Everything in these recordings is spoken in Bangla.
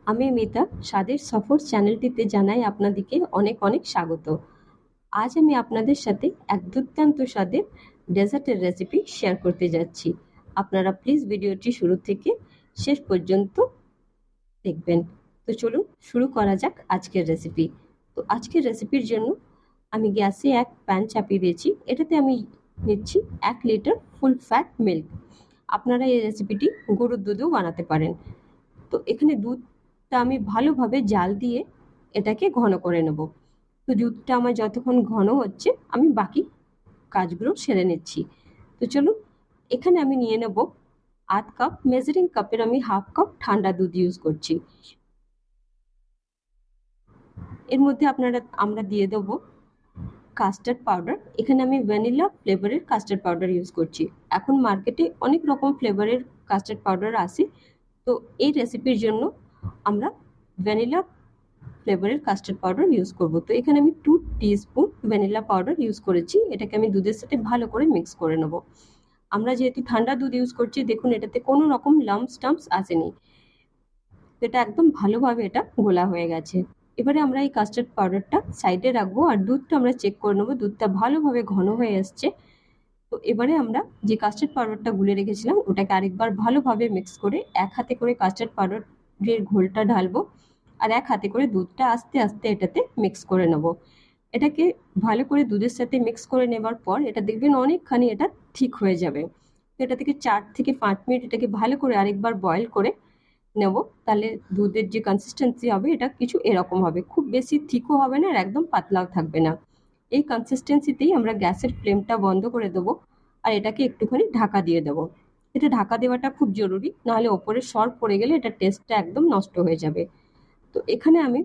আমি মিতা, স্বাদের সফর চ্যানেলটিতে জানাই আপনাদেরকে অনেক অনেক স্বাগত। আজ আমি আপনাদের সাথে এক দুর্দান্ত স্বাদের ডেজার্টের রেসিপি শেয়ার করতে যাচ্ছি। আপনারা প্লিজ ভিডিওটি শুরু থেকে শেষ পর্যন্ত দেখবেন। তো চলুন শুরু করা যাক আজকের রেসিপি। তো আজকের রেসিপির জন্য আমি গ্যাসে এক প্যান চাপিয়ে দিয়েছি। এটাতে আমি নিচ্ছি 1 লিটার ফুল ফ্যাট মিল্ক। আপনারা এই রেসিপিটি গরুর দুধেও বানাতে পারেন। তো এখানে দুধটা আমি ভালোভাবে জাল দিয়ে এটাকে ঘন করে নেব। তো দুধটা আমার যতক্ষণ ঘন হচ্ছে আমি বাকি কাজগুলো সেরে নিচ্ছি। তো চলুন, এখানে আমি নিয়ে নেব আধ কাপ, মেজারিং কাপের আমি হাফ কাপ ঠান্ডা দুধ ইউজ করছি। এর মধ্যে আমরা দিয়ে দেবো কাস্টার্ড পাউডার। এখানে আমি ভ্যানিলা ফ্লেভারের কাস্টার্ড পাউডার ইউজ করছি। এখন মার্কেটে অনেক রকম ফ্লেভারের কাস্টার্ড পাউডার আসে, তো এই রেসিপির জন্য আমরা ভ্যানিলা ফ্লেভারের কাস্টার্ড পাউডার ইউজ করব। তো এখানে আমি 2 টিস্পুন ভ্যানিলা পাউডার ইউজ করেছি। এটাকে আমি দুধের সাথে ভালো করে মিক্স করে নেব। আমরা যেহেতু ঠান্ডা দুধ ইউজ করছি, দেখুন এটাতে কোনো রকম লাম্পস টাম্পস আসেনি। এটা একদম ভালোভাবে এটা গোলা হয়ে গেছে। এবারে আমরা এই কাস্টার্ড পাউডারটা সাইডে রাখবো আর দুধটা আমরা চেক করে নেবো দুধটা ভালোভাবে ঘন হয়ে এসছে। তো এবারে আমরা যে কাস্টার্ড পাউডারটা গুলে রেখেছিলাম ওটাকে আরেকবার ভালোভাবে মিক্স করে এক হাতে করে কাস্টার্ড পাউডারের ঘোলটা ঢালবো আর এক হাতে করে দুধটা আস্তে আস্তে এটাতে মিক্স করে নেব। এটাকে ভালো করে দুধের সাথে মিক্স করে নেবার পর এটা দেখবেন অনেকখানি এটা ঠিক হয়ে যাবে। তো এটা থেকে 4 থেকে 5 মিনিট এটাকে ভালো করে আরেকবার বয়েল করে নেব। তাহলে দুধের যে কনসিস্টেন্সি হবে এটা কিছু এরকম হবে, খুব বেশি থিকও হবে না আর একদম পাতলাও থাকবে না। এই কনসিস্টেন্সিতেই আমরা গ্যাসের ফ্লেমটা বন্ধ করে দেবো আর এটাকে একটুখানি ঢাকা দিয়ে দেবো। এটা ঢাকা দেওয়াটা খুব জরুরি, নাহলে ওপরে সর পড়ে গেলে এটা টেস্টটা একদম নষ্ট হয়ে যাবে। তো এখানে আমি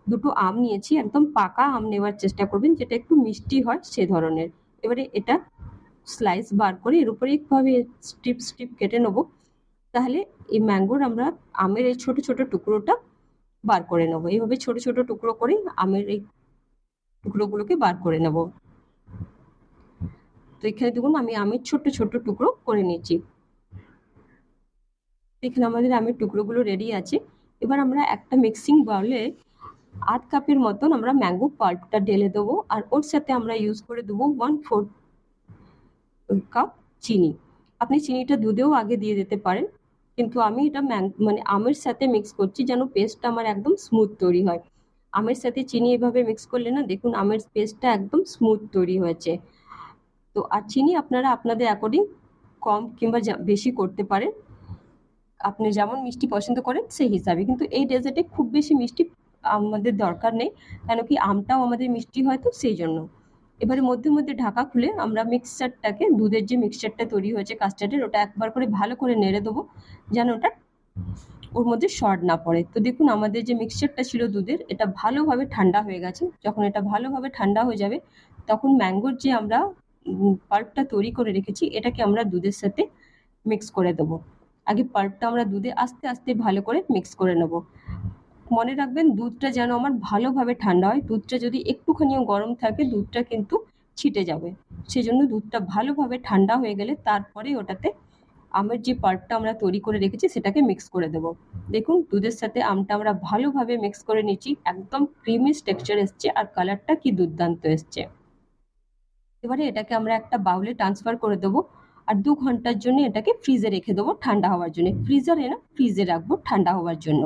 দুটো আম নিয়েছি, একদম পাকা আম নেওয়ার চেষ্টা করবেন যেটা একটু মিষ্টি হয় সে ধরনের। এবারে এটা স্লাইস বার করে এর উপরে একভাবে স্ট্রিপ স্ট্রিপ কেটে নেবো। তাহলে এই ম্যাঙ্গোর আমরা আমের এই ছোট ছোট টুকরোটা বার করে নেবো। এইভাবে ছোট ছোট টুকরো করে আমের এই টুকরোগুলোকে বার করে নেব। তো এখানে দেখুন আমি আমের ছোট ছোট টুকরো করে নিয়েছি। এখানে আমাদের আমের টুকরোগুলো রেডি আছে। এবার আমরা একটা মিক্সিং বাউলে আধ কাপের মতন আমরা ম্যাঙ্গো পাল্পটা ঢেলে দেবো আর ওর সাথে আমরা ইউজ করে দেবো 1/4 কাপ চিনি। আপনি চিনিটা দুধেও আগে দিয়ে দিতে পারেন, কিন্তু আমি এটা মানে আমের সাথে মিক্স করছি যেন পেস্টটা আমার একদম স্মুথ তৈরি হয়। আমের সাথে চিনি এভাবে মিক্স করলে না দেখুন আমের পেস্টটা একদম স্মুথ তৈরি হয়েছে। তো আর চিনি আপনারা আপনাদের অ্যাকর্ডিং কম কিংবা বেশি করতে পারেন, আপনি যেমন মিষ্টি পছন্দ করেন সেই হিসাবে। কিন্তু এই ডেজার্টে খুব বেশি মিষ্টি আমাদের দরকার নেই, কেন কি আমটাও আমাদের মিষ্টি হয়, তো সেই জন্য। এবারে মধ্যে মধ্যে ঢাকা খুলে আমরা মিক্সচারটাকে, দুধের যে মিক্সচারটা তৈরি হয়েছে কাস্টার্ডের, ওটা একবার করে ভালো করে নেড়ে দেবো যেন ওটা ওর মধ্যে শর্ট না পড়ে। তো দেখুন আমাদের যে মিক্সচারটা ছিল দুধের, এটা ভালোভাবে ঠান্ডা হয়ে গেছে। যখন এটা ভালোভাবে ঠান্ডা হয়ে যাবে তখন ম্যাঙ্গোর যে আমরা পাল্পটা তৈরি করে রেখেছি এটাকে আমরা দুধের সাথে মিক্স করে দেবো। আগে পাল্পটা আমরা দুধে আস্তে আস্তে ভালো করে মিক্স করে নেব। মনে রাখবেন দুধটা যেন আমার ভালোভাবে ঠান্ডা হয়। দুধটা যদি একটুখানিও গরম থাকে দুধটা কিন্তু ছিটে যাবে। সেজন্য দুধটা ভালোভাবে ঠান্ডা হয়ে গেলে তারপরে ওটাতে আমের যে পাল্পটা আমরা তৈরি করে রেখেছি সেটাকে মিক্স করে দেব। দেখুন দুধের সাথে আমটা আমরা ভালোভাবে মিক্স করে নিচ্ছি, একদম ক্রিমি টেক্সচার এসছে আর কালারটা কি দুর্দান্ত এসছে। এবারে এটাকে আমরা একটা বাউলে ট্রান্সফার করে দেবো আর 2 ঘন্টার জন্য এটাকে ফ্রিজে রেখে দেবো ঠান্ডা হওয়ার জন্য। ফ্রিজারে না, ফ্রিজে রাখবো ঠান্ডা হওয়ার জন্য।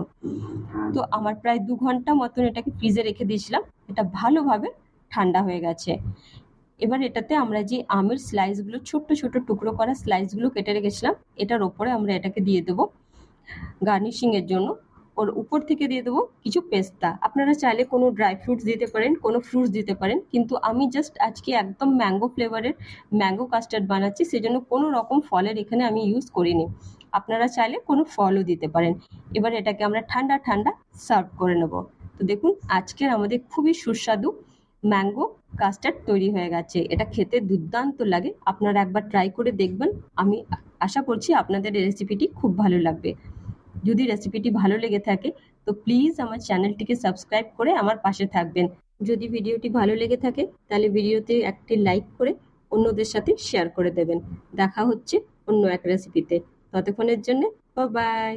তো আমার প্রায় 2 ঘন্টা মতন এটাকে ফ্রিজে রেখে দিয়েছিলাম, এটা ভালোভাবে ঠান্ডা হয়ে গেছে। এবার এটাতে আমরা যে আমের স্লাইসগুলো, ছোট্ট ছোট টুকরো করা স্লাইসগুলো কেটে রেখেছিলাম, এটার ওপরে আমরা এটাকে দিয়ে দেবো গার্নিশিং এর জন্য। ওর উপর থেকে দিয়ে দেবো কিছু পেস্তা। আপনারা চাইলে কোনো ড্রাই ফ্রুটস দিতে পারেন, কোনো ফ্রুটস দিতে পারেন, কিন্তু আমি জাস্ট আজকে একদম ম্যাঙ্গো ফ্লেভারের ম্যাঙ্গো কাস্টার্ড বানাচ্ছি, সেজন্য কোনো রকম ফলের এখানে আমি ইউজ করিনি। আপনারা চাইলে কোনো ফলও দিতে পারেন। এবার এটাকে আমরা ঠান্ডা ঠান্ডা সার্ভ করে নেব। তো দেখুন আজকের আমাদের খুবই সুস্বাদু ম্যাঙ্গো কাস্টার্ড তৈরি হয়ে গেছে। এটা খেতে দুর্দান্ত লাগে, আপনারা একবার ট্রাই করে দেখবেন। আমি আশা করছি আপনাদের এই রেসিপিটি খুব ভালো লাগবে। যদি রেসিপিটি ভালো লেগে থাকে তো প্লিজ আমার চ্যানেলটিকে সাবস্ক্রাইব করে আমার পাশে থাকবেন। যদি ভিডিওটি ভালো লেগে থাকে তাহলে ভিডিওতে একটি লাইক করে অন্যদের সাথে শেয়ার করে দেবেন। দেখা হচ্ছে অন্য এক রেসিপিতে। ততক্ষণের জন্য বাই বাই।